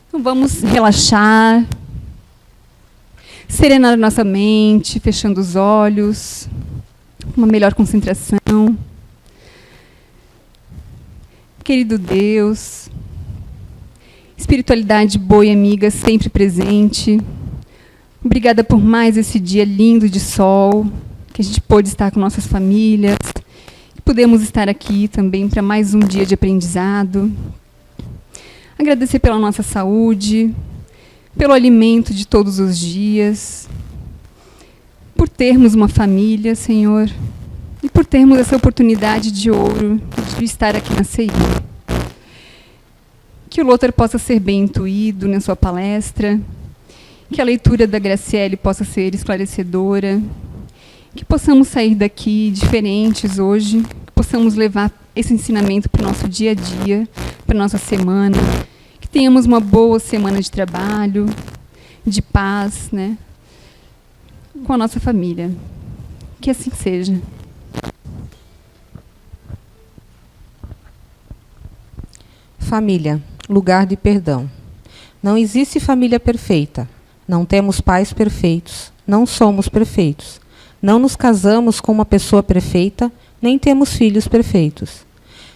Então vamos relaxar, serenar a nossa mente, fechando os olhos, uma melhor concentração. Querido Deus, espiritualidade boa e amiga sempre presente, obrigada por mais esse dia lindo de sol, que a gente pôde estar com nossas famílias, que pudemos estar aqui também para mais um dia de aprendizado. Agradecer pela nossa saúde, pelo alimento de todos os dias, por termos uma família, Senhor, e por termos essa oportunidade de ouro de estar aqui na CI. Que o Lothar possa ser bem intuído na sua palestra, que a leitura da Graciele possa ser esclarecedora, que possamos sair daqui diferentes hoje, que possamos levar esse ensinamento para o nosso dia a dia, para a nossa semana, que tenhamos uma boa semana de trabalho, de paz, né, com a nossa família. Que assim seja. Família, lugar de perdão. Não existe família perfeita. Não temos pais perfeitos. Não somos perfeitos. Não nos casamos com uma pessoa perfeita, nem temos filhos perfeitos.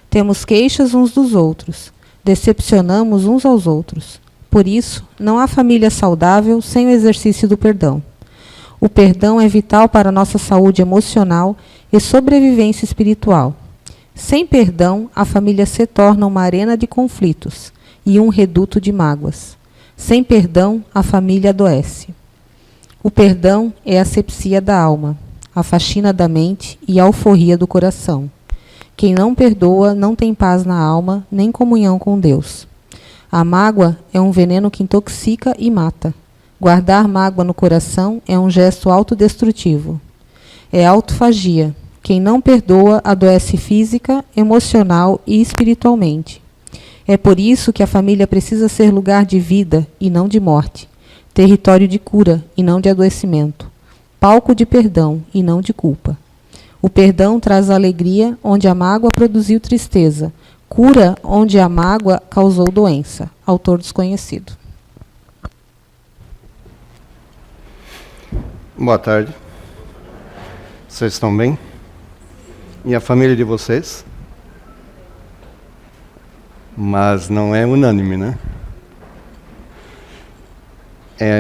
Temos queixas uns dos outros. Decepcionamos uns aos outros. Por isso, não há família saudável sem o exercício do perdão. O perdão é vital para a nossa saúde emocional e sobrevivência espiritual. Sem perdão, a família se torna uma arena de conflitos e um reduto de mágoas. Sem perdão, a família adoece. O perdão é a asepsia da alma, a faxina da mente e a alforria do coração. Quem não perdoa não tem paz na alma, nem comunhão com Deus. A mágoa é um veneno que intoxica e mata. Guardar mágoa no coração é um gesto autodestrutivo. É autofagia. Quem não perdoa adoece física, emocional e espiritualmente. É por isso que a família precisa ser lugar de vida e não de morte, território de cura e não de adoecimento, palco de perdão e não de culpa. O perdão traz alegria onde a mágoa produziu tristeza, cura onde a mágoa causou doença. Autor desconhecido. Boa tarde. Vocês estão bem? E a família de vocês? Mas não é unânime, né?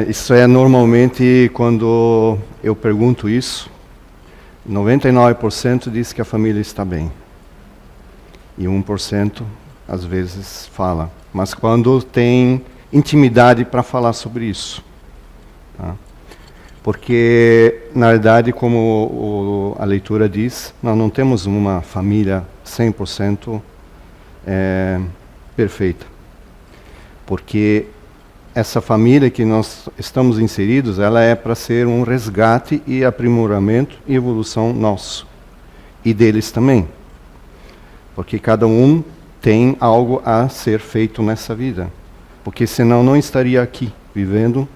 Isso é normalmente quando eu pergunto isso, 99% diz que a família está bem. E 1% às vezes fala. Mas quando tem intimidade para falar sobre isso. Tá? Porque, na verdade, como a leitura diz, nós não temos uma família 100% perfeita. Porque essa família que nós estamos inseridos, ela é para ser um resgate e aprimoramento e evolução nosso. E deles também. Porque cada um tem algo a ser feito nessa vida. Porque senão não estaria aqui, vivendo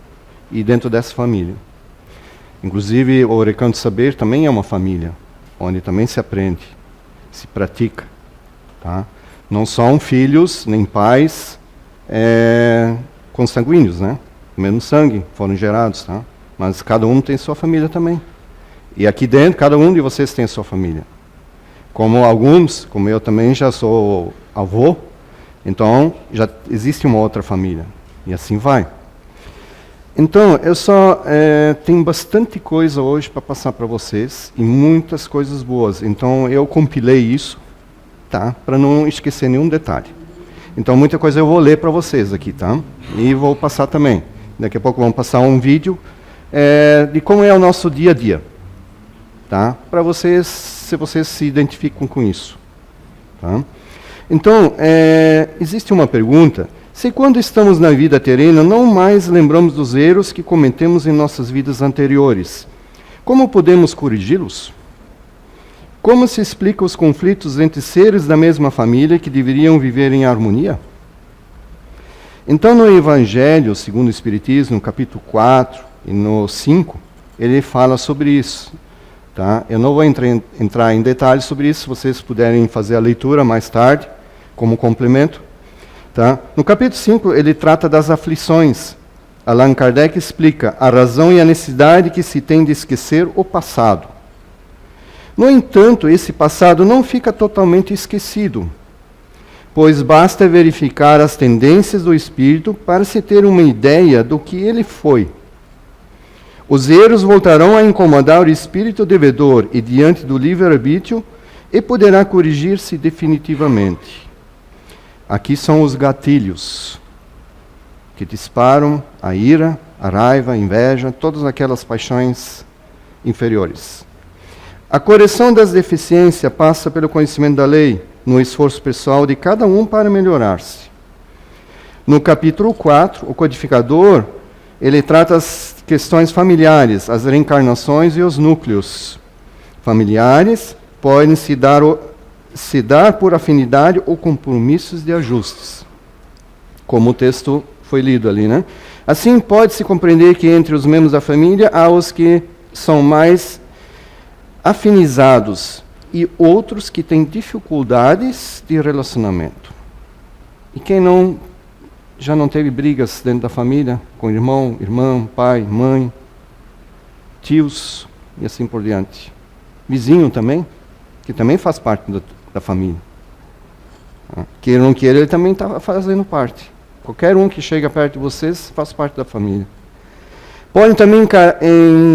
e dentro dessa família. Inclusive, o Recanto Saber também é uma família, onde também se aprende, se pratica. Tá? Não são filhos, nem pais consanguíneos, né? O mesmo sangue, foram gerados, tá? Mas cada um tem sua família também. E aqui dentro, cada um de vocês tem a sua família. Como alguns, como eu também já sou avô, então já existe uma outra família. E assim vai. Então, eu só tenho bastante coisa hoje para passar para vocês, e muitas coisas boas. Então, eu compilei isso, tá? Para não esquecer nenhum detalhe. Então, muita coisa eu vou ler para vocês aqui, tá? E vou passar também. Daqui a pouco vamos passar um vídeo de como é o nosso dia a dia, tá? Para vocês, se vocês se identificam com isso, tá? Então, existe uma pergunta. Se quando estamos na vida terrena não mais lembramos dos erros que cometemos em nossas vidas anteriores, como podemos corrigi-los? Como se explica os conflitos entre seres da mesma família que deveriam viver em harmonia? Então, no Evangelho, segundo o Espiritismo, no capítulo 4 e no 5, ele fala sobre isso. Tá? Eu não vou entrar em detalhes sobre isso, se vocês puderem fazer a leitura mais tarde, como complemento. Tá? No capítulo 5, ele trata das aflições. Allan Kardec explica a razão e a necessidade que se tem de esquecer o passado. No entanto, esse passado não fica totalmente esquecido, pois basta verificar as tendências do espírito para se ter uma ideia do que ele foi. Os erros voltarão a incomodar o espírito devedor e diante do livre-arbítrio e poderá corrigir-se definitivamente. Aqui são os gatilhos que disparam a ira, a raiva, a inveja, todas aquelas paixões inferiores. A correção das deficiências passa pelo conhecimento da lei, no esforço pessoal de cada um para melhorar-se. No capítulo 4, o codificador, ele trata as questões familiares, as reencarnações e os núcleos. Familiares podem se dar por afinidade ou compromissos de ajustes, como o texto foi lido ali, né? Assim, pode-se compreender que entre os membros da família há os que são mais afinizados e outros que têm dificuldades de relacionamento. E quem já não teve brigas dentro da família, com irmão, irmã, pai, mãe, tios e assim por diante. Vizinho também, que também faz parte da família. Queira ou não queira, ele também está fazendo parte. Qualquer um que chega perto de vocês faz parte da família. Podem também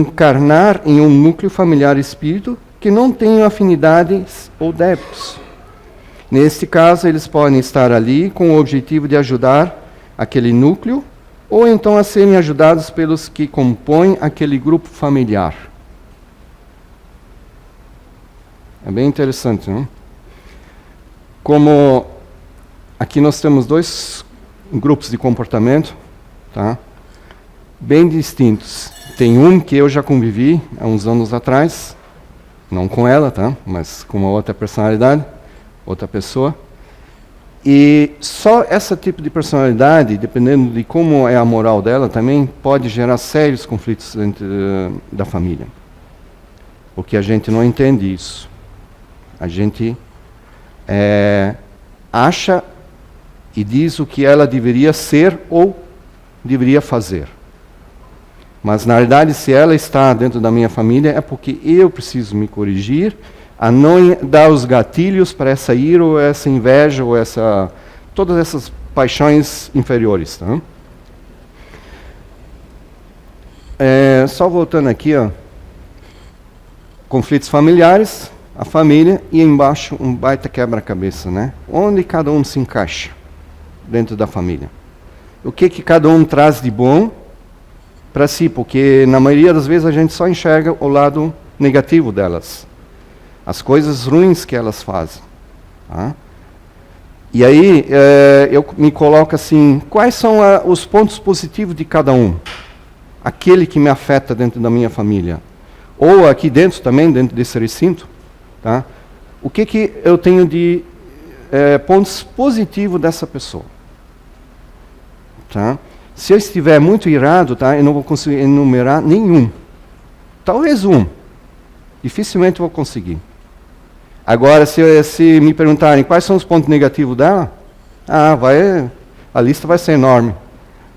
encarnar em um núcleo familiar espírito que não tenham afinidades ou débitos. Neste caso, eles podem estar ali com o objetivo de ajudar aquele núcleo, ou então a serem ajudados pelos que compõem aquele grupo familiar. É bem interessante, não? Como aqui nós temos dois grupos de comportamento, tá? Bem distintos. Tem um que eu já convivi há uns anos atrás, não com ela, tá? Mas com uma outra personalidade, outra pessoa. E só esse tipo de personalidade, dependendo de como é a moral dela também, pode gerar sérios conflitos dentro da família. Porque a gente não entende isso. A gente acha e diz o que ela deveria ser ou deveria fazer. Mas, na verdade, se ela está dentro da minha família, é porque eu preciso me corrigir, a não dar os gatilhos para essa ira, ou essa inveja, ou todas essas paixões inferiores. Tá? Só voltando aqui, ó, conflitos familiares, a família, e embaixo um baita quebra-cabeça, né? Onde cada um se encaixa dentro da família. O que cada um traz de bom para si, porque na maioria das vezes a gente só enxerga o lado negativo delas, as coisas ruins que elas fazem. Tá? E aí eu me coloco assim, quais são os pontos positivos de cada um? Aquele que me afeta dentro da minha família. Ou aqui dentro também, dentro desse recinto. Tá? O que eu tenho de pontos positivos dessa pessoa? Tá? Se eu estiver muito irado, tá, eu não vou conseguir enumerar nenhum. Talvez um. Dificilmente vou conseguir. Agora, se me perguntarem quais são os pontos negativos dela, a lista vai ser enorme.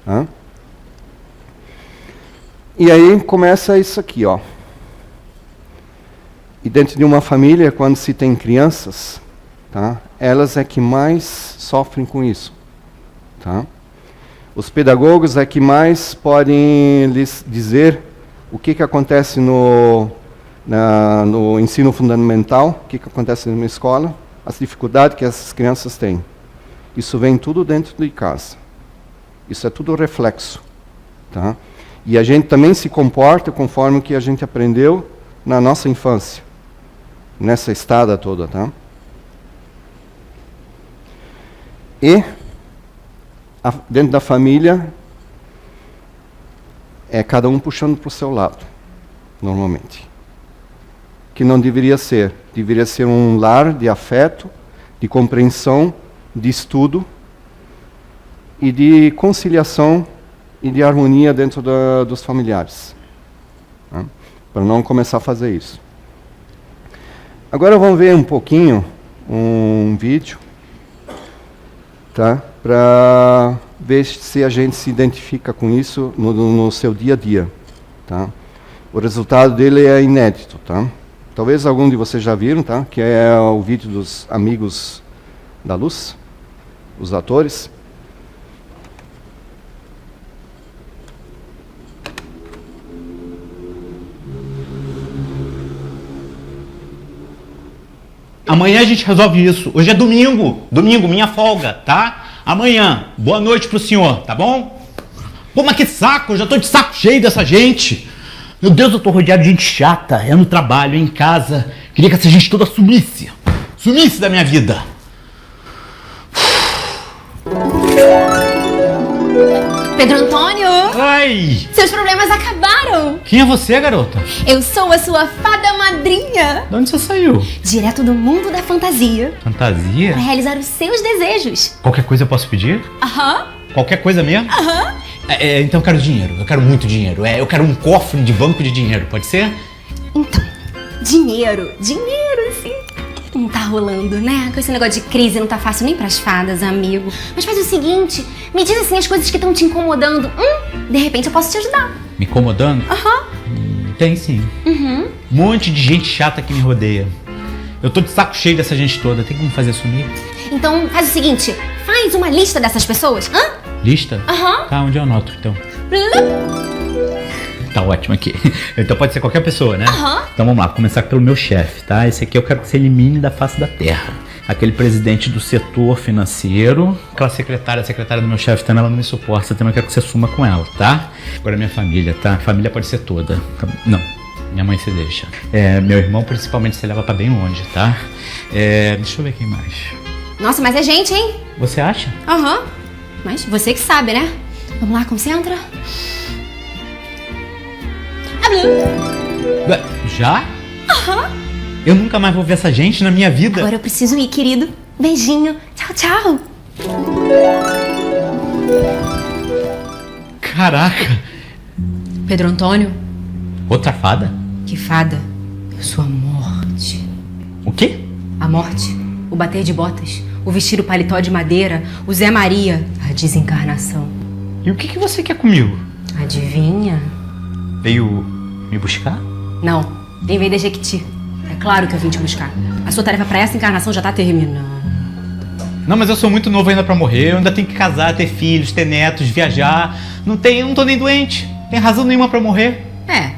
Tá? E aí começa isso aqui, ó. E dentro de uma família, quando se tem crianças, tá, elas é que mais sofrem com isso. Tá? Os pedagogos é que mais podem lhes dizer o que acontece no ensino fundamental, o que acontece numa escola, as dificuldades que essas crianças têm. Isso vem tudo dentro de casa. Isso é tudo reflexo. Tá? E a gente também se comporta conforme o que a gente aprendeu na nossa infância, nessa estada toda. Tá? E dentro da família, é cada um puxando para o seu lado, normalmente. Que não deveria ser. Deveria ser um lar de afeto, de compreensão, de estudo e de conciliação e de harmonia dentro dos familiares. Tá? Para não começar a fazer isso. Agora vamos ver um pouquinho um vídeo, tá? para ver se a gente se identifica com isso no seu dia a dia, tá? O resultado dele é inédito, tá? Talvez algum de vocês já viram, tá? Que é o vídeo dos Amigos da Luz, os atores. Amanhã a gente resolve isso. Hoje é domingo. Domingo, minha folga, tá? Amanhã. Boa noite pro senhor, tá bom? Pô, mas que saco. Eu já tô de saco cheio dessa gente. Meu Deus, eu tô rodeado de gente chata. É no trabalho, é em casa. Queria que essa gente toda sumisse. Sumisse da minha vida. Pedro Antônio! Oi! Seus problemas acabaram! Quem é você, garota? Eu sou a sua fada madrinha! De onde você saiu? Direto do mundo da fantasia. Fantasia? Para realizar os seus desejos. Qualquer coisa eu posso pedir? Aham. Qualquer coisa mesmo? Aham. Então eu quero dinheiro. Eu quero muito dinheiro. Eu quero um cofre de banco de dinheiro. Pode ser? Então, dinheiro, sim. Não tá rolando, né? Com esse negócio de crise não tá fácil nem pras fadas, amigo. Mas faz o seguinte, me diz assim as coisas que estão te incomodando. De repente eu posso te ajudar. Me incomodando? Aham. Tem sim. Uhum. Um monte de gente chata que me rodeia. Eu tô de saco cheio dessa gente toda. Tem como fazer sumir? Então faz o seguinte, faz uma lista dessas pessoas. Lista? Aham. Tá, onde eu anoto então? Tá ótimo aqui. Então pode ser qualquer pessoa, né? Aham. Então vamos lá, vou começar pelo meu chefe, tá? Esse aqui eu quero que você elimine da face da terra. Aquele presidente do setor financeiro. Aquela secretária, a secretária do meu chefe também, ela não me suporta, também eu quero que você suma com ela, tá? Agora minha família, tá? A família pode ser toda. Não, minha mãe se deixa. Meu irmão principalmente se leva pra bem longe, tá? Deixa eu ver quem mais. Nossa, mas é gente, hein? Você acha? Aham. Mas você que sabe, né? Vamos lá, concentra. Já? Aham. Eu nunca mais vou ver essa gente na minha vida. Agora eu preciso ir, querido. Beijinho. Tchau, tchau. Caraca. Pedro Antônio. Outra fada? Que fada? Eu sou a morte. O quê? A morte. O bater de botas. O vestir o paletó de madeira. O Zé Maria. A desencarnação. E o que você quer comigo? Adivinha? Veio me buscar? Não. Vem vender Jequiti. É claro que eu vim te buscar. A sua tarefa pra essa encarnação já tá terminando. Não, mas eu sou muito novo ainda pra morrer. Eu ainda tenho que casar, ter filhos, ter netos, viajar. Não tô nem doente. Tem razão nenhuma pra morrer.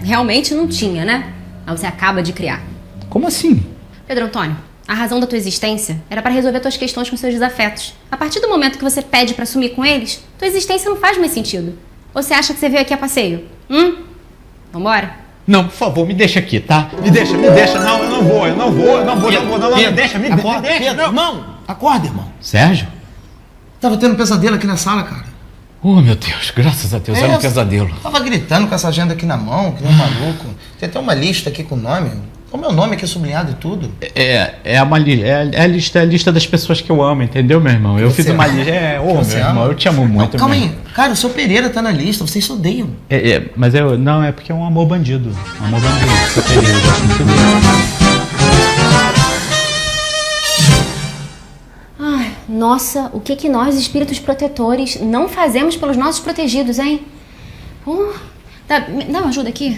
Realmente não tinha, né? Mas você acaba de criar. Como assim? Pedro Antônio, a razão da tua existência era para resolver tuas questões com seus desafetos. A partir do momento que você pede para sumir com eles, tua existência não faz mais sentido. Ou você acha que você veio aqui a passeio? Vambora? Não, por favor, me deixa aqui, tá? Me deixa. Não, eu não vou. Me deixa. Pedro, irmão, acorda, irmão. Sérgio? Tava tendo um pesadelo aqui na sala, cara. Oh, meu Deus, graças a Deus, era um pesadelo. Tava gritando com essa agenda aqui na mão, que nem um maluco. Tem até uma lista aqui com o nome. O meu nome aqui sublinhado e tudo. É a lista das pessoas que eu amo, entendeu, meu irmão? Eu fiz uma lista. Meu irmão, eu te amo muito. Não, calma aí. Cara, o seu Pereira tá na lista, vocês se odeiam. Mas não, é porque é um amor bandido. Um amor bandido, seu Pereira, eu gosto muito dele. Ai, nossa, o que nós, espíritos protetores, não fazemos pelos nossos protegidos, hein? Dá uma ajuda aqui.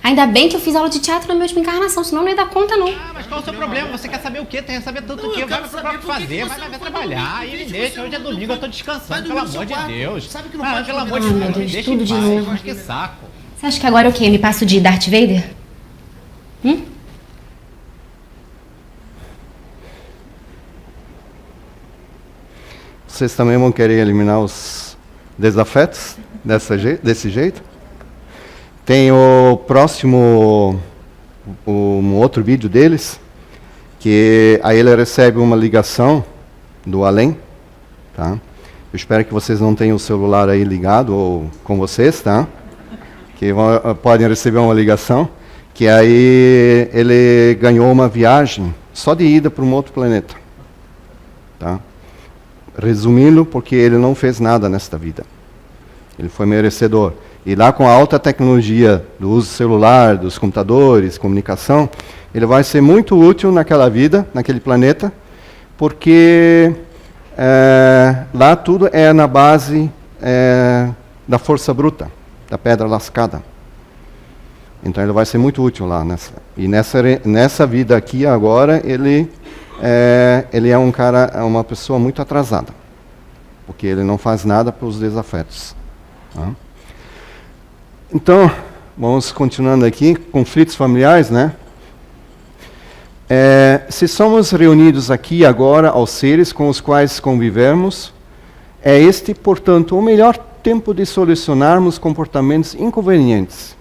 Ainda bem que eu fiz aula de teatro na minha última encarnação, senão não ia dar conta, não. Mas qual é o seu problema? Você quer saber o quê? Tem que saber tudo o quê? Vai fazer, vai trabalhar. Aí me deixa, hoje é domingo, eu tô descansando, pelo amor de Deus. Sabe que não pode pelo amor de Deus, me deixa tudo em de paz. novo. Mas que saco. Você acha que agora é o quê? Me passo de Darth Vader? Vocês também vão querer eliminar os desafetos desse jeito? Tem o próximo, um outro vídeo deles, que aí ele recebe uma ligação do além, tá? Eu espero que vocês não tenham o celular aí ligado ou com vocês, tá? Que podem receber uma ligação, que aí ele ganhou uma viagem só de ida para um outro planeta, tá? Resumindo, porque ele não fez nada nesta vida. Ele foi merecedor. E lá com a alta tecnologia do uso celular, dos computadores, comunicação, ele vai ser muito útil naquela vida, naquele planeta, porque lá tudo é na base da força bruta, da pedra lascada. Então ele vai ser muito útil lá. Nessa vida aqui agora, ele é um cara, é uma pessoa muito atrasada. Porque ele não faz nada para os desafetos. Tá? Então, vamos continuando aqui, conflitos familiares, né? Se somos reunidos aqui agora aos seres com os quais convivemos, é este, portanto, o melhor tempo de solucionarmos comportamentos inconvenientes,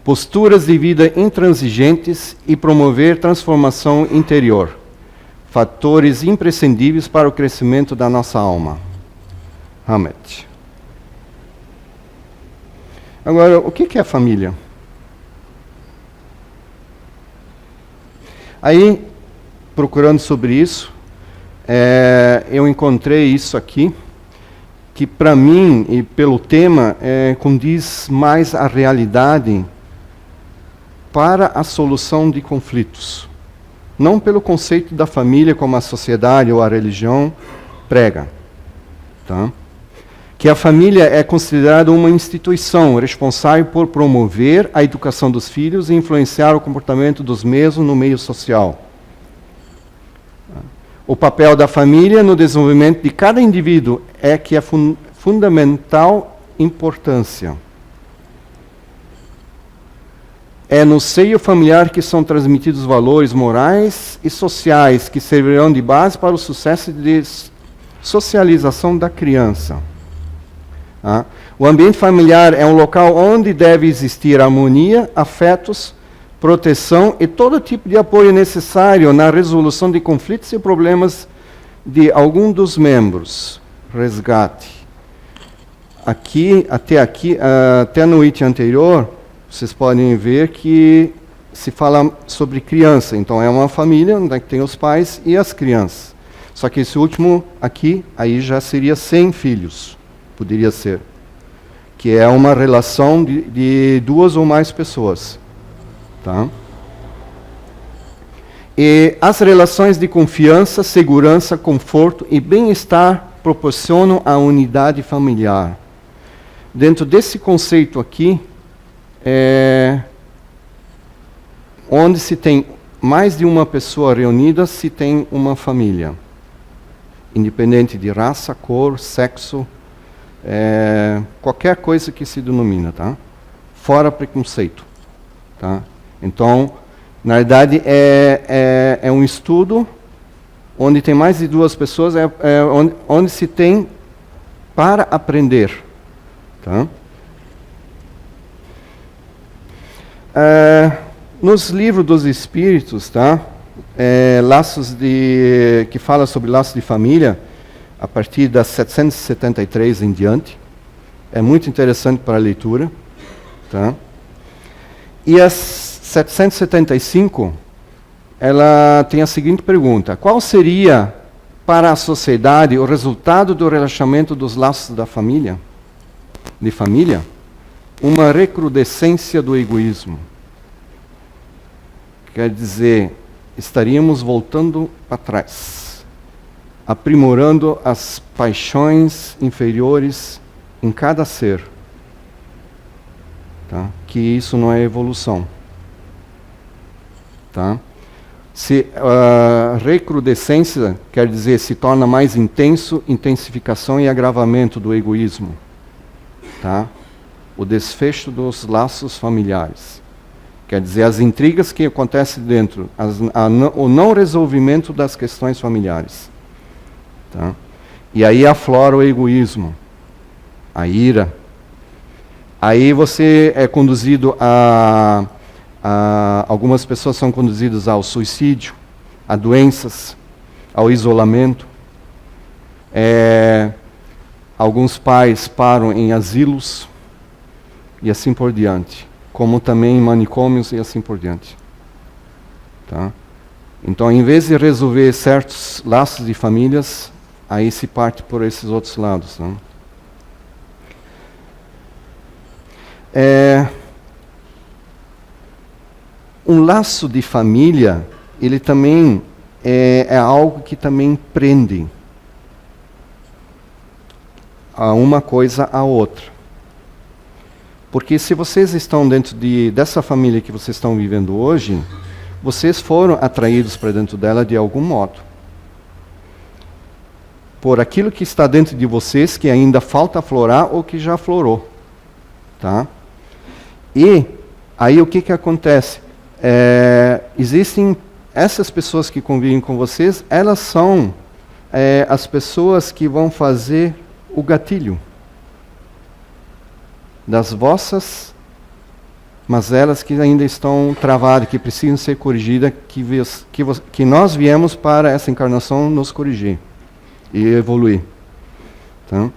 posturas de vida intransigentes e promover transformação interior, fatores imprescindíveis para o crescimento da nossa alma. Hammett. Agora, o que é família? Aí, procurando sobre isso, eu encontrei isso aqui, que para mim, e pelo tema, condiz mais à realidade para a solução de conflitos. Não pelo conceito da família como a sociedade ou a religião prega. Tá? Que a família é considerada uma instituição responsável por promover a educação dos filhos e influenciar o comportamento dos mesmos no meio social. O papel da família no desenvolvimento de cada indivíduo é que é fundamental importância. É no seio familiar que são transmitidos valores morais e sociais que servirão de base para o sucesso de socialização da criança. O ambiente familiar é um local onde deve existir harmonia, afetos, proteção e todo tipo de apoio necessário na resolução de conflitos e problemas de algum dos membros. Resgate. Até no item anterior, vocês podem ver que se fala sobre criança. Então é uma família onde tem os pais e as crianças. Só que esse último aqui, aí já seria sem filhos. Poderia ser. Que é uma relação de duas ou mais pessoas. Tá? E as relações de confiança, segurança, conforto e bem-estar proporcionam a unidade familiar. Dentro desse conceito aqui, onde se tem mais de uma pessoa reunida, se tem uma família. Independente de raça, cor, sexo, qualquer coisa que se denomina, tá? Fora preconceito. Tá? Então, na verdade, é um estudo onde tem mais de duas pessoas, onde se tem para aprender. Tá? Nos livros dos Espíritos, tá? Que fala sobre laços de família, a partir das 773 em diante, é muito interessante para a leitura. Tá? E as 775, ela tem a seguinte pergunta: qual seria para a sociedade o resultado do relaxamento dos laços da família? De família? Uma recrudescência do egoísmo. Quer dizer, estaríamos voltando para trás, aprimorando as paixões inferiores em cada ser. Tá? Que isso não é evolução. Tá? Se a recrudescência quer dizer se torna mais intenso, intensificação e agravamento do egoísmo. Tá? O desfecho dos laços familiares. Quer dizer, as intrigas que acontecem dentro, o não resolvimento das questões familiares. Tá? E aí aflora o egoísmo, a ira. Aí você é conduzido algumas pessoas são conduzidas ao suicídio, a doenças, ao isolamento. Alguns pais param em asilos e assim por diante, como também em manicômios e assim por diante. Tá? Então, em vez de resolver certos laços de famílias, aí se parte por esses outros lados. Né? Um laço de família, ele também é algo que também prende. a uma coisa à outra. Porque se vocês estão dentro dessa família que vocês estão vivendo hoje, vocês foram atraídos para dentro dela de algum modo. Por aquilo que está dentro de vocês, que ainda falta aflorar ou que já aflorou. Tá? E aí o que acontece? Existem essas pessoas que convivem com vocês, elas são as pessoas que vão fazer o gatilho das vossas mazelas que ainda estão travadas, que precisam ser corrigidas, que nós viemos para essa encarnação nos corrigir e evoluir. Tá?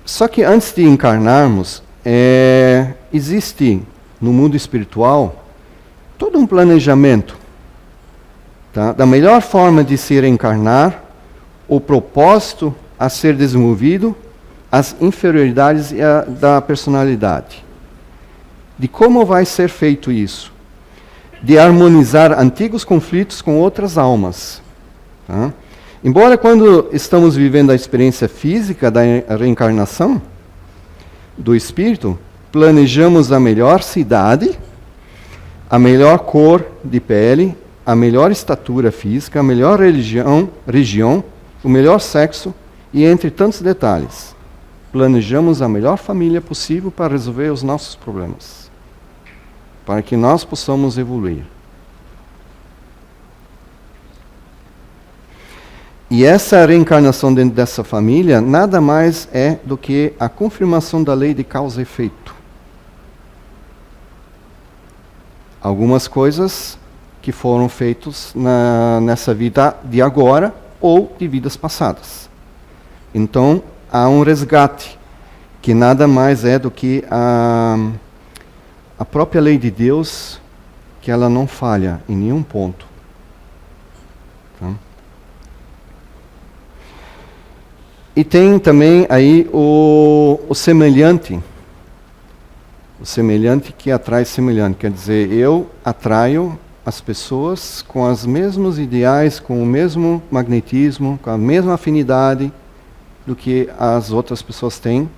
Só que antes de encarnarmos, existe no mundo espiritual todo um planejamento, tá? Da melhor forma de se reencarnar, o propósito a ser desenvolvido, as inferioridades da personalidade. De como vai ser feito isso? De harmonizar antigos conflitos com outras almas. Tá? Embora quando estamos vivendo a experiência física da reencarnação do espírito, planejamos a melhor cidade, a melhor cor de pele, a melhor estatura física, a melhor região, o melhor sexo e entre tantos detalhes. Planejamos a melhor família possível para resolver os nossos problemas, para que nós possamos evoluir. E essa reencarnação dentro dessa família nada mais é do que a confirmação da lei de causa e efeito. Algumas coisas que foram feitas nessa vida de agora ou de vidas passadas. Então, há um resgate, que nada mais é do que a própria lei de Deus, que ela não falha em nenhum ponto. Tá? E tem também aí o semelhante. O semelhante que atrai semelhante. Quer dizer, eu atraio as pessoas com os mesmos ideais, com o mesmo magnetismo, com a mesma afinidade do que as outras pessoas têm,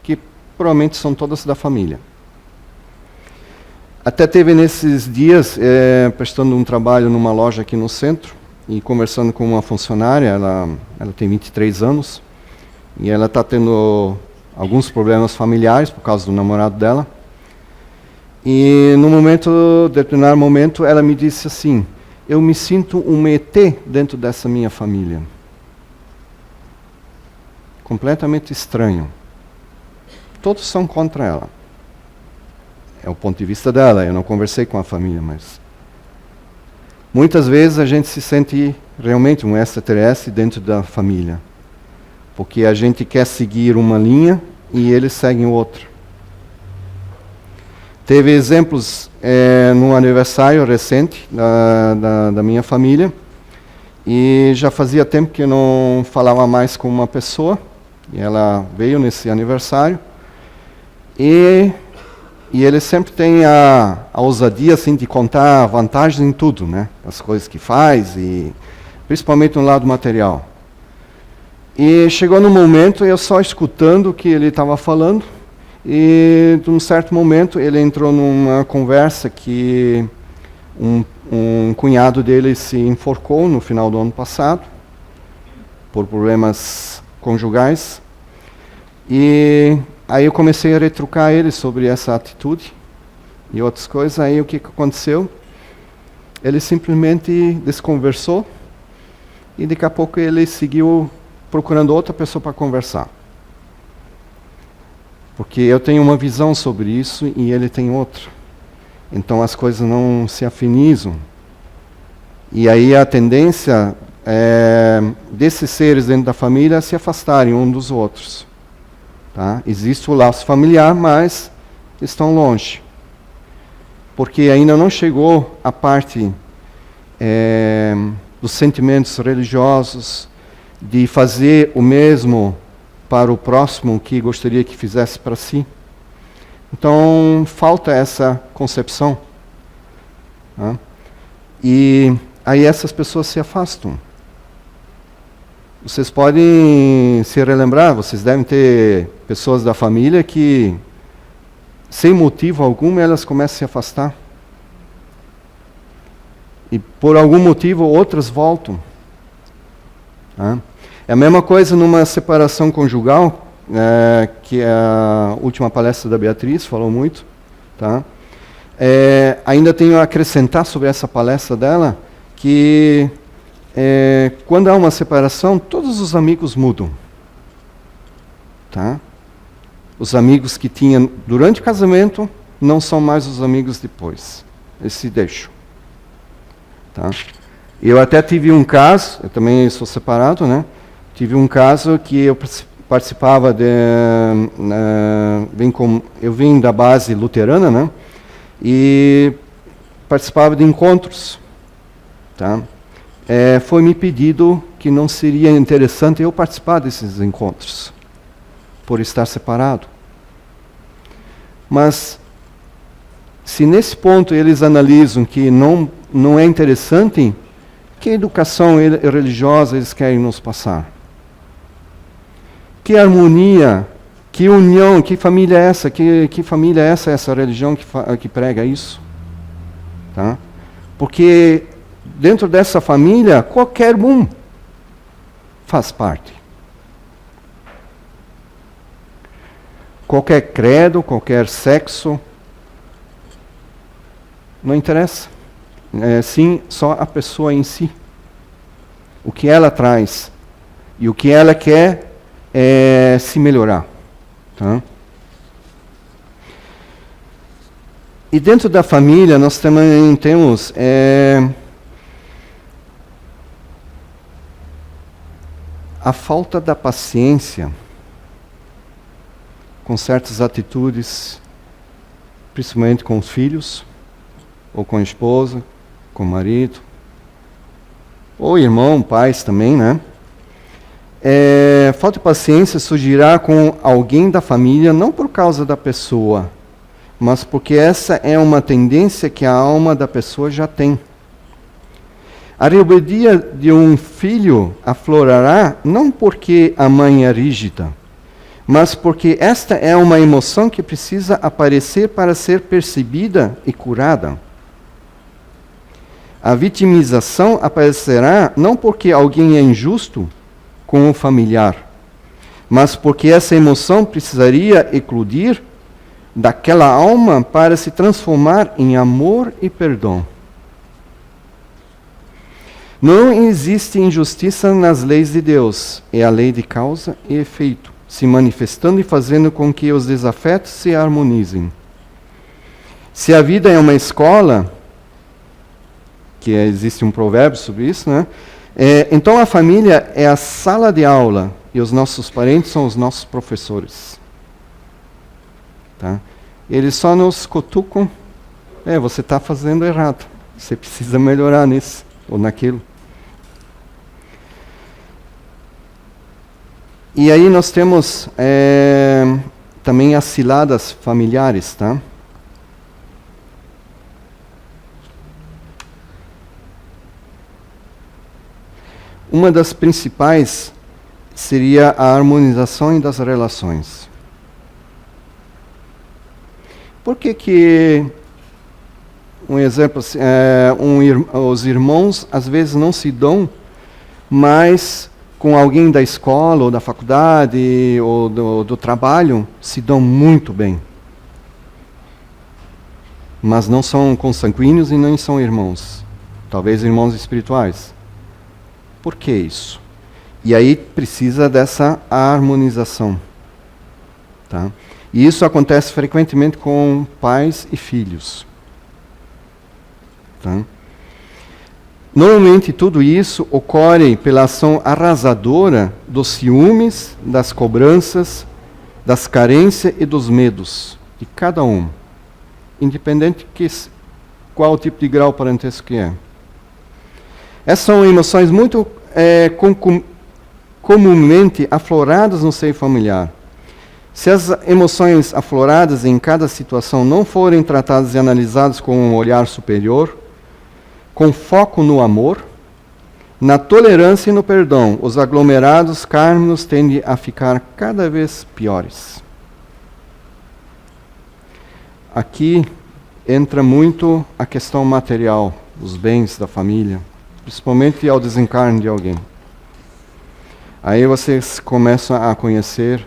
que provavelmente são todas da família. Até teve nesses dias, prestando um trabalho numa loja aqui no centro, e conversando com uma funcionária, ela tem 23 anos, e ela está tendo alguns problemas familiares por causa do namorado dela. E determinado momento, ela me disse assim: eu me sinto um ET dentro dessa minha família. Completamente estranho. Todos são contra ela. É o ponto de vista dela, eu não conversei com a família, mas... Muitas vezes a gente se sente realmente um extraterrestre dentro da família. Porque a gente quer seguir uma linha e eles seguem outra. Teve exemplos no aniversário recente da minha família. E já fazia tempo que eu não falava mais com uma pessoa. E ela veio nesse aniversário. E ele sempre tem a ousadia assim, de contar vantagens em tudo, né? As coisas que faz, e principalmente no lado material. E chegou no momento, eu só escutando o que ele estava falando, e de um certo momento ele entrou numa conversa que um cunhado dele se enforcou no final do ano passado, por problemas conjugais. E aí eu comecei a retrucar ele sobre essa atitude e outras coisas. Aí o que aconteceu? Ele simplesmente desconversou e daqui a pouco ele seguiu procurando outra pessoa para conversar. Porque eu tenho uma visão sobre isso e ele tem outra. Então as coisas não se afinizam. E aí a tendência desses seres dentro da família se afastarem uns dos outros. Tá? Existe o laço familiar, mas estão longe. Porque ainda não chegou a parte dos sentimentos religiosos, de fazer o mesmo para o próximo que gostaria que fizesse para si. Então, falta essa concepção. Tá? E aí essas pessoas se afastam. vocês podem se relembrar, vocês devem ter pessoas da família que, sem motivo algum, elas começam a se afastar. E por algum motivo, outras voltam. Tá? É a mesma coisa numa separação conjugal, que a última palestra da Beatriz falou muito. Tá? Ainda tenho a acrescentar sobre essa palestra dela, que quando há uma separação, todos os amigos mudam. Tá? Os amigos que tinham durante o casamento não são mais os amigos depois. Eles se deixam. Tá? Eu até tive um caso, eu também sou separado, né? Tive um caso que eu participava eu vim da base luterana, né? E participava de encontros. Tá? Foi me pedido que não seria interessante eu participar desses encontros, por estar separado. Mas, se nesse ponto eles analisam que não é interessante, que educação religiosa eles querem nos passar? Que harmonia, que união, que família é essa? Que família é essa religião que prega isso? Tá? Porque dentro dessa família, qualquer um faz parte. Qualquer credo, qualquer sexo, não interessa. Sim, só a pessoa em si. O que ela traz e o que ela quer é se melhorar. Tá? E dentro da família nós também temos a falta da paciência com certas atitudes, principalmente com os filhos, ou com a esposa, com o marido, ou irmão, pais também, né? Falta de paciência surgirá com alguém da família, não por causa da pessoa, mas porque essa é uma tendência que a alma da pessoa já tem. A rebeldia de um filho aflorará não porque a mãe é rígida, mas porque esta é uma emoção que precisa aparecer para ser percebida e curada. A vitimização aparecerá não porque alguém é injusto com o familiar, mas porque essa emoção precisaria eclodir daquela alma para se transformar em amor e perdão. Não existe injustiça nas leis de Deus, é a lei de causa e efeito, se manifestando e fazendo com que os desafetos se harmonizem. Se a vida é uma escola, que existe um provérbio sobre isso, né? Então a família é a sala de aula e os nossos parentes são os nossos professores. Tá? Eles só nos cutucam, você está fazendo errado, você precisa melhorar nisso ou naquilo. E aí nós temos também as ciladas familiares, tá? Uma das principais seria a harmonização das relações. Por que um exemplo, os irmãos às vezes não se dão, mas com alguém da escola ou da faculdade ou do trabalho se dão muito bem, mas não são consanguíneos e nem são irmãos, talvez irmãos espirituais. Por que isso? E aí precisa dessa harmonização. Tá? E isso acontece frequentemente com pais e filhos. Tá? Normalmente tudo isso ocorre pela ação arrasadora dos ciúmes, das cobranças, das carências e dos medos de cada um, independente de qual tipo de grau parentesco que é. Essas são emoções muito comumente afloradas no seio familiar. Se as emoções afloradas em cada situação não forem tratadas e analisadas com um olhar superior, com foco no amor, Na tolerância e no perdão, os aglomerados kármicos tendem a ficar cada vez piores. Aqui entra muito a questão material, os bens da família, principalmente ao desencarne de alguém. Aí vocês começam a conhecer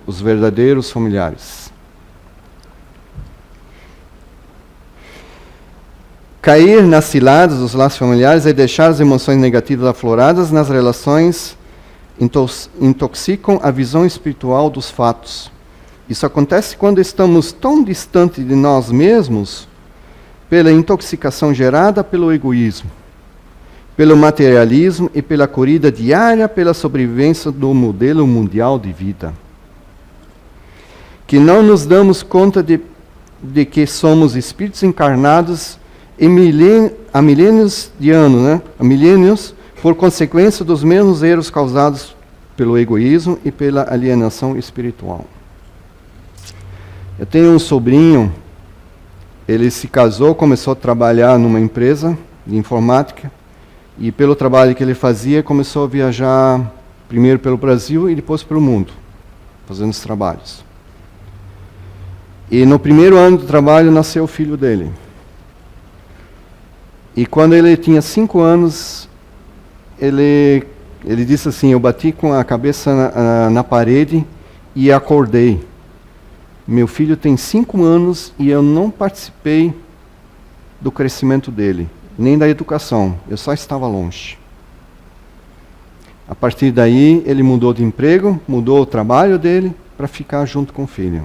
os verdadeiros familiares. Cair nas ciladas dos laços familiares é deixar as emoções negativas afloradas nas relações, intoxicam a visão espiritual dos fatos. Isso acontece quando estamos tão distantes de nós mesmos pela intoxicação gerada pelo egoísmo, pelo materialismo e pela corrida diária pela sobrevivência do modelo mundial de vida. Que não nos damos conta de que somos espíritos encarnados há milênios de anos, né? Há milênios, por consequência dos mesmos erros causados pelo egoísmo e pela alienação espiritual. Eu tenho um sobrinho, ele se casou, começou a trabalhar numa empresa de informática, e pelo trabalho que ele fazia, começou a viajar primeiro pelo Brasil e depois pelo mundo, fazendo os trabalhos. E no primeiro ano do trabalho nasceu o filho dele. E quando ele tinha 5 anos, ele disse assim, eu bati com a cabeça na parede e acordei. Meu filho tem 5 anos e eu não participei do crescimento dele, nem da educação, eu só estava longe. A partir daí, ele mudou de emprego, mudou o trabalho dele para ficar junto com o filho.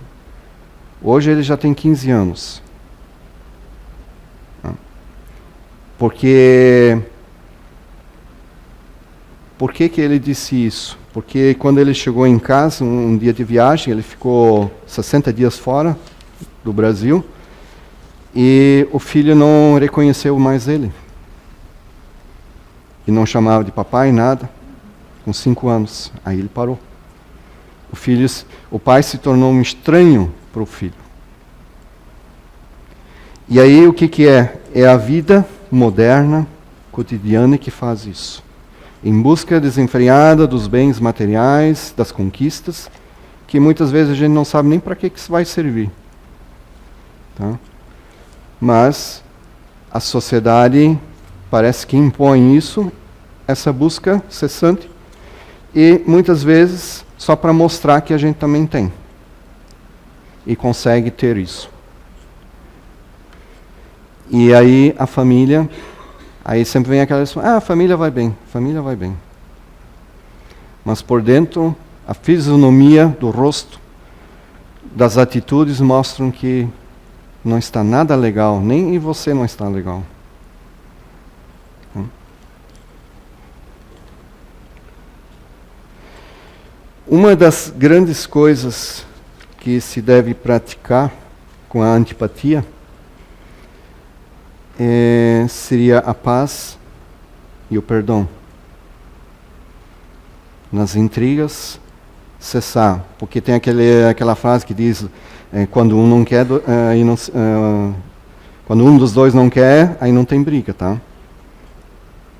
Hoje ele já tem 15 anos. Por que que ele disse isso? Porque quando ele chegou em casa, um dia de viagem, ele ficou 60 dias fora do Brasil, e o filho não reconheceu mais ele. E não chamava de papai, nada, com 5 anos. Aí ele parou. O pai se tornou um estranho para o filho. E aí o que é? É a vida moderna, cotidiana, que faz isso. Em busca desenfreada dos bens materiais, das conquistas, que muitas vezes a gente não sabe nem para que isso vai servir. Tá? Mas a sociedade parece que impõe isso, essa busca cessante, e muitas vezes só para mostrar que a gente também tem. E consegue ter isso. E aí a família, aí sempre vem aquela questão, a família vai bem, família vai bem. Mas por dentro, a fisionomia do rosto, das atitudes mostram que não está nada legal, nem em você não está legal. Uma das grandes coisas que se deve praticar com a antipatia seria a paz e o perdão. Nas intrigas, cessar. Porque tem aquela frase que diz, quando um não quer, quando um dos dois não quer, aí não tem briga, tá?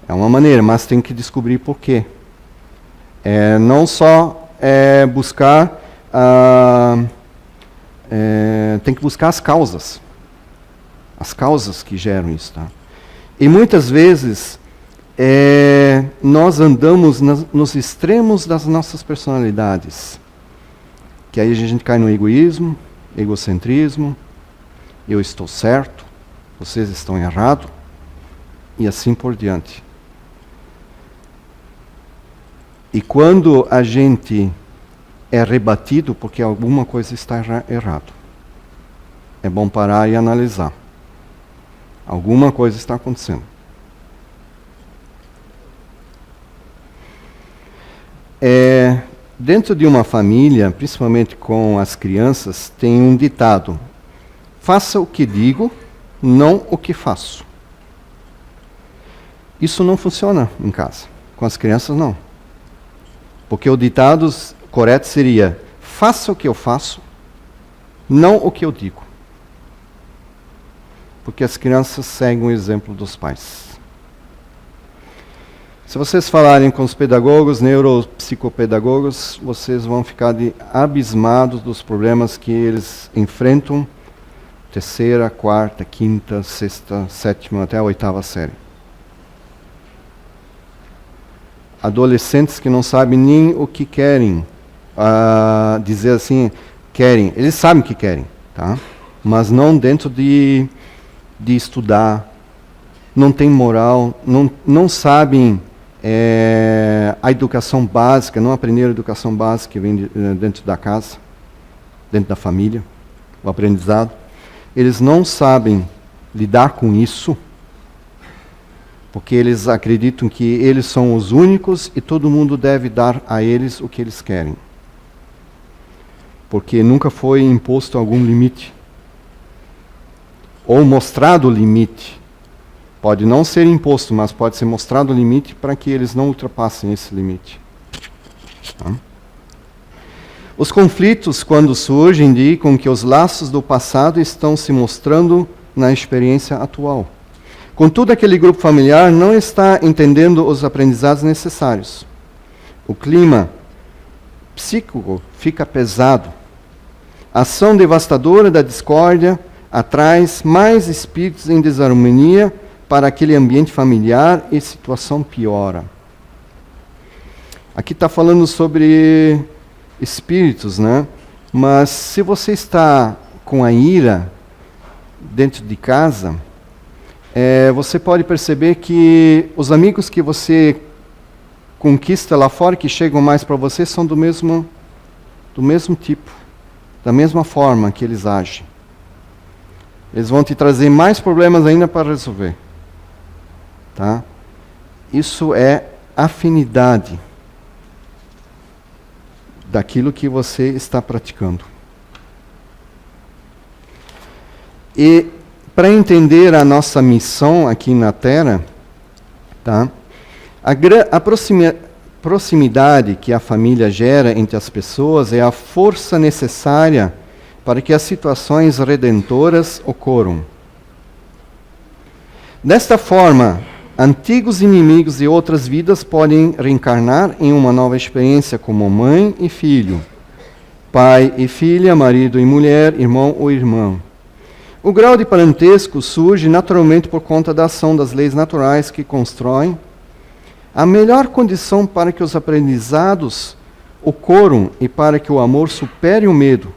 É uma maneira, mas tem que descobrir por quê. Não só buscar, tem que buscar as causas que geram isso, tá? E muitas vezes nós andamos nos extremos das nossas personalidades, que aí a gente cai no egoísmo, egocentrismo, eu estou certo, vocês estão errados, e assim por diante. E quando a gente é rebatido porque alguma coisa está errado, é bom parar e analisar. Alguma coisa está acontecendo. Dentro de uma família, principalmente com as crianças, tem um ditado: faça o que digo, não o que faço. Isso não funciona em casa. Com as crianças, não. Porque o ditado correto seria: faça o que eu faço, não o que eu digo. Porque as crianças seguem o exemplo dos pais. Se vocês falarem com os pedagogos, neuropsicopedagogos, vocês vão ficar abismados dos problemas que eles enfrentam, terceira, quarta, quinta, sexta, sétima, até a oitava série. Adolescentes que não sabem nem o que querem, dizer assim, querem, eles sabem o que querem, tá? Mas não dentro de estudar, não tem moral, não sabem a educação básica, não aprenderam a educação básica que vem dentro da casa, dentro da família, o aprendizado. Eles não sabem lidar com isso, porque eles acreditam que eles são os únicos e todo mundo deve dar a eles o que eles querem. Porque nunca foi imposto algum limite, ou mostrado o limite. Pode não ser imposto, mas pode ser mostrado o limite para que eles não ultrapassem esse limite. Tá? Os conflitos, quando surgem, indicam que os laços do passado estão se mostrando na experiência atual. Contudo, aquele grupo familiar não está entendendo os aprendizados necessários. O clima psíquico fica pesado. A ação devastadora da discórdia atrai mais espíritos em desarmonia para aquele ambiente familiar e a situação piora. Aqui está falando sobre espíritos, né? Mas se você está com a ira dentro de casa, você pode perceber que os amigos que você conquista lá fora, que chegam mais para você, são do mesmo tipo, da mesma forma que eles agem. Eles vão te trazer mais problemas ainda para resolver. Tá? Isso é afinidade daquilo que você está praticando. E para entender a nossa missão aqui na Terra, tá? A proximidade que a família gera entre as pessoas é a força necessária para que as situações redentoras ocorram. Desta forma, antigos inimigos de outras vidas podem reencarnar em uma nova experiência como mãe e filho, pai e filha, marido e mulher, irmão ou irmã. O grau de parentesco surge naturalmente por conta da ação das leis naturais que constroem a melhor condição para que os aprendizados ocorram e para que o amor supere o medo,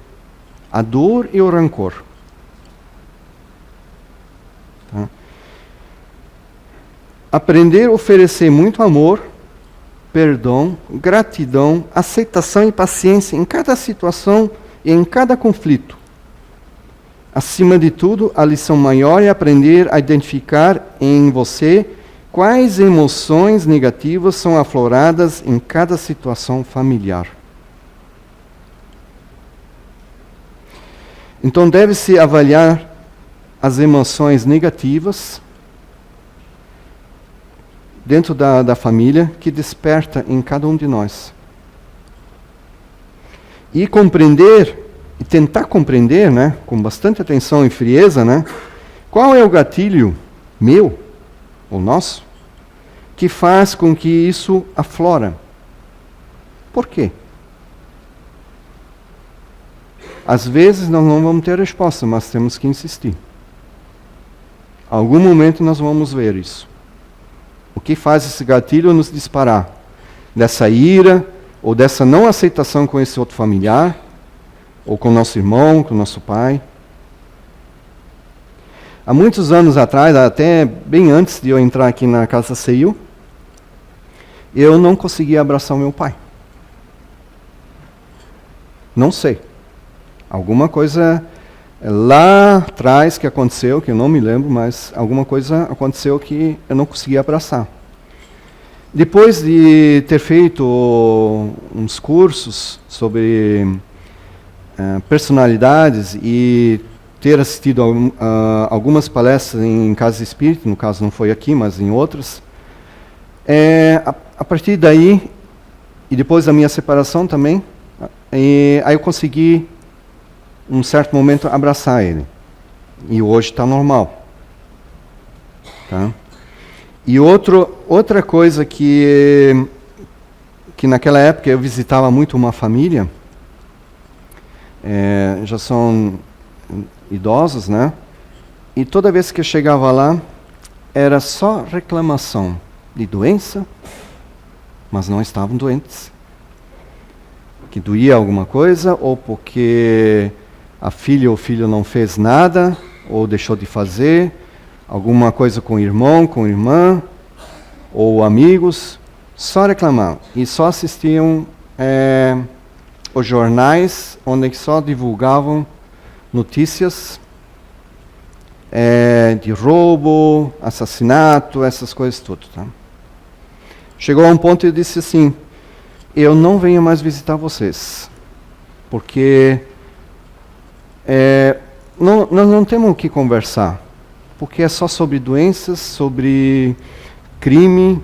a dor e o rancor. Tá? Aprender a oferecer muito amor, perdão, gratidão, aceitação e paciência em cada situação e em cada conflito. Acima de tudo, a lição maior é aprender a identificar em você quais emoções negativas são afloradas em cada situação familiar. Então, deve-se avaliar as emoções negativas dentro da família que desperta em cada um de nós. E compreender, e tentar compreender, né, com bastante atenção e frieza, né, qual é o gatilho meu, ou nosso, que faz com que isso aflora. Por quê? Às vezes nós não vamos ter resposta, mas temos que insistir. Algum momento nós vamos ver isso. O que faz esse gatilho nos disparar? Dessa ira, ou dessa não aceitação com esse outro familiar, ou com nosso irmão, com nosso pai. Há muitos anos atrás, até bem antes de eu entrar aqui na Casa Seiyu, eu não conseguia abraçar o meu pai. Não sei. Alguma coisa lá atrás que aconteceu, que eu não me lembro, mas alguma coisa aconteceu que eu não conseguia abraçar. Depois de ter feito uns cursos sobre personalidades e ter assistido algumas palestras em casa espírita, no caso não foi aqui, mas em outras, a partir daí, e depois da minha separação também, aí eu consegui, um certo momento, abraçar ele. E hoje está normal. Tá? E outra coisa que naquela época eu visitava muito uma família, já são idosos, né? E toda vez que eu chegava lá, era só reclamação de doença, mas não estavam doentes. Que doía alguma coisa, ou porque a filha ou o filho não fez nada, ou deixou de fazer, alguma coisa com o irmão, com a irmã, ou amigos, só reclamavam. E só assistiam os jornais, onde só divulgavam notícias de roubo, assassinato, essas coisas tudo. Tá? Chegou a um ponto e eu disse assim, eu não venho mais visitar vocês, porque nós não temos o que conversar, porque é só sobre doenças, sobre crime,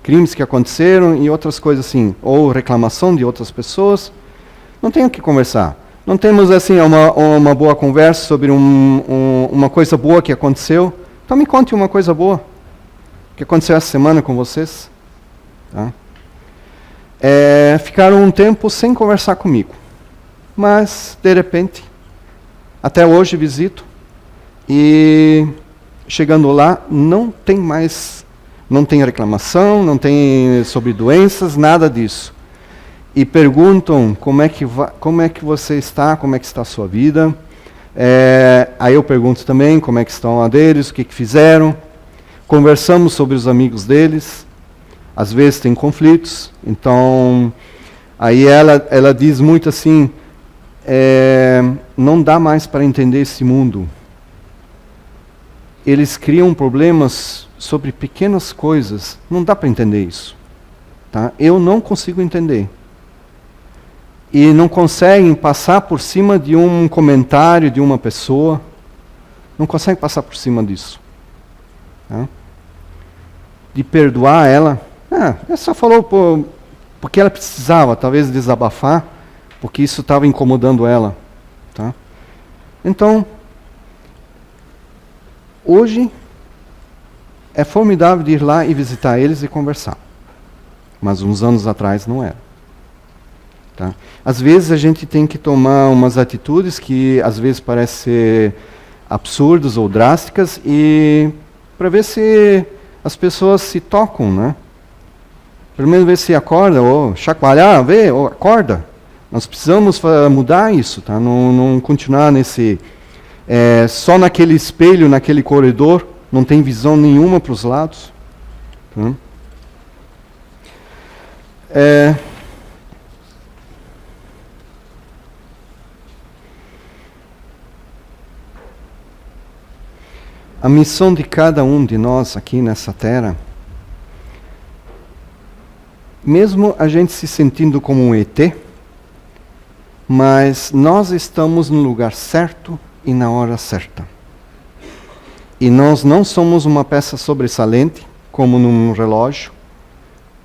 crimes que aconteceram e outras coisas assim, ou reclamação de outras pessoas. Não tem o que conversar. Não temos assim uma boa conversa sobre uma coisa boa que aconteceu. Então me conte uma coisa boa que aconteceu essa semana com vocês. Tá? Ficaram um tempo sem conversar comigo. Mas, de repente, até hoje visito, e chegando lá, não tem reclamação, não tem sobre doenças, nada disso. E perguntam como é que você está, como é que está a sua vida. Aí eu pergunto também como é que estão a deles, o que fizeram. Conversamos sobre os amigos deles. Às vezes tem conflitos. Então, aí ela diz muito assim, não dá mais para entender esse mundo. Eles criam problemas sobre pequenas coisas. Não dá para entender isso. Tá? Eu não consigo entender. E não conseguem passar por cima de um comentário de uma pessoa. Não conseguem passar por cima disso. Tá? De perdoar ela. Ela só falou porque ela precisava, talvez, desabafar, porque isso estava incomodando ela. Tá? Então, hoje é formidável de ir lá e visitar eles e conversar. Mas uns anos atrás não era. Tá? Às vezes a gente tem que tomar umas atitudes que às vezes parecem ser absurdas ou drásticas, e para ver se as pessoas se tocam, né? Pelo menos ver se acorda, ou chacoalhar, ver, ou acorda. Nós precisamos mudar isso, tá? Não continuar só naquele espelho, naquele corredor, não tem visão nenhuma para os lados. Tá? A missão de cada um de nós aqui nessa terra, mesmo a gente se sentindo como um ET, mas nós estamos no lugar certo e na hora certa. E nós não somos uma peça sobressalente, como num relógio,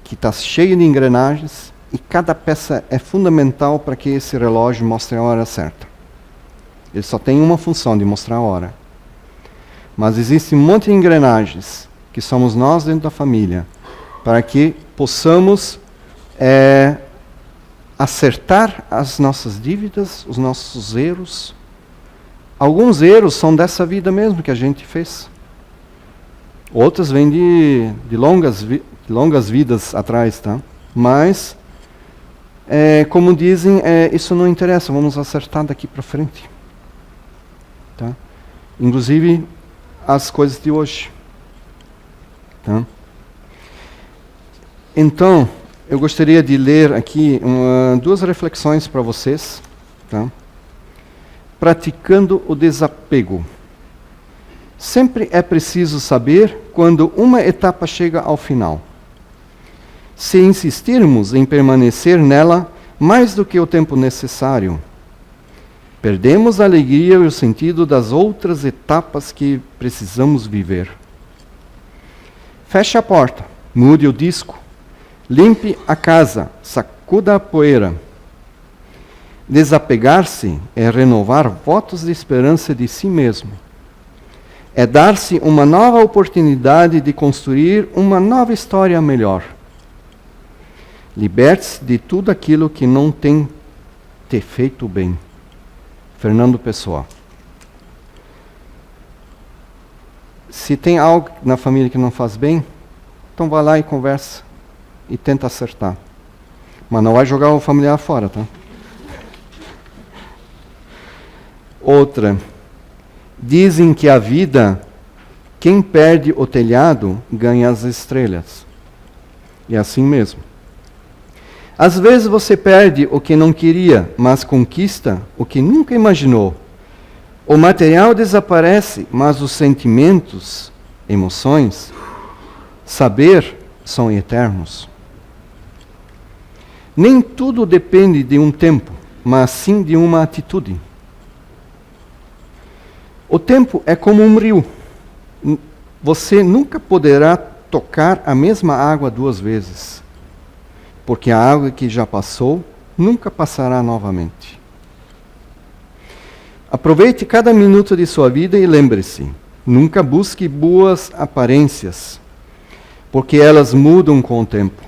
que está cheio de engrenagens, e cada peça é fundamental para que esse relógio mostre a hora certa. Ele só tem uma função, de mostrar a hora. Mas existe um monte de engrenagens, que somos nós dentro da família, para que possamos acertar as nossas dívidas, os nossos erros. Alguns erros são dessa vida mesmo que a gente fez. Outros vêm de longas vidas atrás, tá? Mas, como dizem, isso não interessa, vamos acertar daqui para frente. Tá? Inclusive as coisas de hoje. Tá? Então, eu gostaria de ler aqui duas reflexões para vocês. Tá? Praticando o desapego. Sempre é preciso saber quando uma etapa chega ao final. Se insistirmos em permanecer nela mais do que o tempo necessário, perdemos a alegria e o sentido das outras etapas que precisamos viver. Feche a porta, mude o disco, limpe a casa, sacuda a poeira. Desapegar-se é renovar votos de esperança de si mesmo. É dar-se uma nova oportunidade de construir uma nova história melhor. Liberte-se de tudo aquilo que não tem te feito bem. Fernando Pessoa. Se tem algo na família que não faz bem, então vai lá e conversa e tenta acertar. Mas não vai jogar o familiar fora, tá? Outra. Dizem que a vida, quem perde o telhado, ganha as estrelas. E é assim mesmo. Às vezes você perde o que não queria, mas conquista o que nunca imaginou. O material desaparece, mas os sentimentos, emoções, saber são eternos. Nem tudo depende de um tempo, mas sim de uma atitude. O tempo é como um rio. Você nunca poderá tocar a mesma água 2 vezes, porque a água que já passou nunca passará novamente. Aproveite cada minuto de sua vida e lembre-se, nunca busque boas aparências, porque elas mudam com o tempo.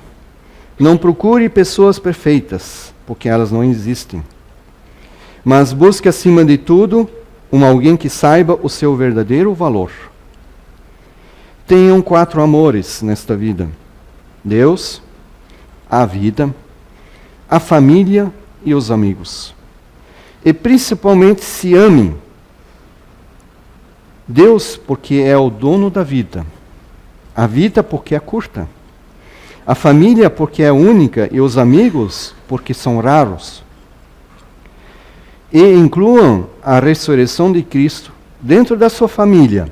Não procure pessoas perfeitas, porque elas não existem. Mas busque, acima de tudo, alguém que saiba o seu verdadeiro valor. Tenham 4 amores nesta vida: Deus, a vida, a família e os amigos. E principalmente se amem. Deus, porque é o dono da vida. A vida, porque é curta. A família, porque é única. E os amigos, porque são raros. E incluam a ressurreição de Cristo dentro da sua família.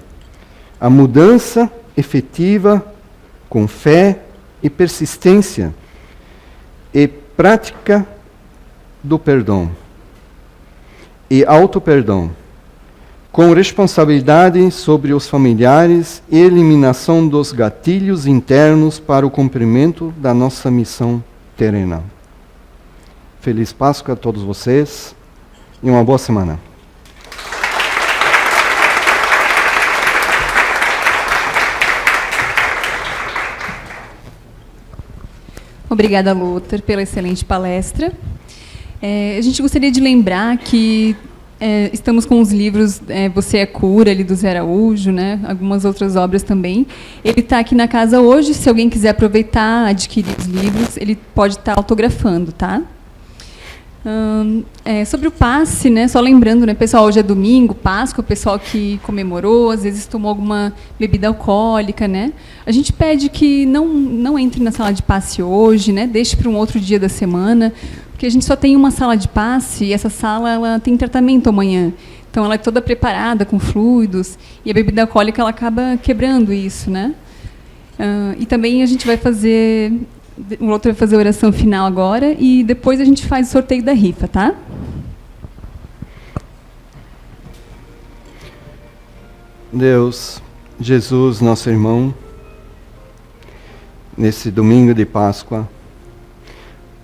A mudança efetiva, com fé e persistência. E prática do perdão. E auto-perdão. Com responsabilidade sobre os familiares e eliminação dos gatilhos internos para o cumprimento da nossa missão terrena. Feliz Páscoa a todos vocês e uma boa semana. Obrigada, Luther, pela excelente palestra. A gente gostaria de lembrar que estamos com os livros Você é Cura, ali do Zé Araújo, né? Algumas outras obras também. Ele está aqui na casa hoje, se alguém quiser aproveitar, adquirir os livros, ele pode estar autografando, tá? Sobre o passe, né? Só lembrando, né, pessoal, hoje é domingo, Páscoa, o pessoal que comemorou, às vezes tomou alguma bebida alcoólica, né? A gente pede que não entre na sala de passe hoje, né? Deixe para um outro dia da semana, porque a gente só tem uma sala de passe e essa sala ela tem tratamento amanhã. Então ela é toda preparada com fluidos e a bebida alcoólica ela acaba quebrando isso, né? E também a gente vai fazer... O outro vai fazer a oração final agora e depois a gente faz o sorteio da rifa, tá? Deus, Jesus, nosso irmão, nesse domingo de Páscoa,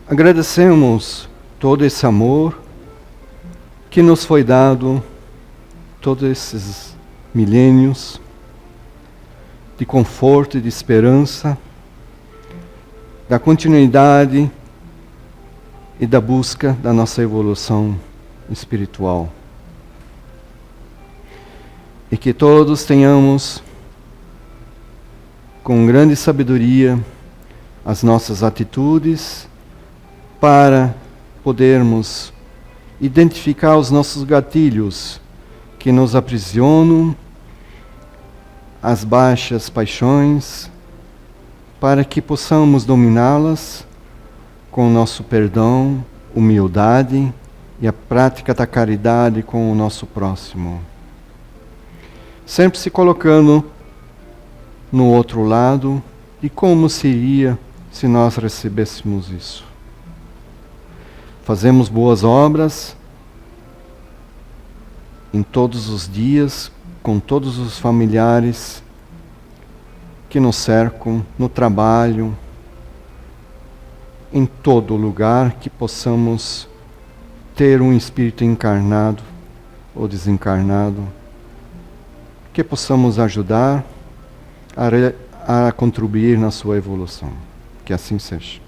agradecemos todo esse amor que nos foi dado todos esses milênios de conforto e de esperança, da continuidade e da busca da nossa evolução espiritual. E que todos tenhamos, com grande sabedoria, as nossas atitudes para podermos identificar os nossos gatilhos que nos aprisionam, as baixas paixões, para que possamos dominá-las com o nosso perdão, humildade e a prática da caridade com o nosso próximo. Sempre se colocando no outro lado de como seria se nós recebêssemos isso. Fazemos boas obras em todos os dias, com todos os familiares que nos cercam, no trabalho, em todo lugar que possamos ter um espírito encarnado ou desencarnado, que que possamos ajudar a contribuir na sua evolução. Que assim seja.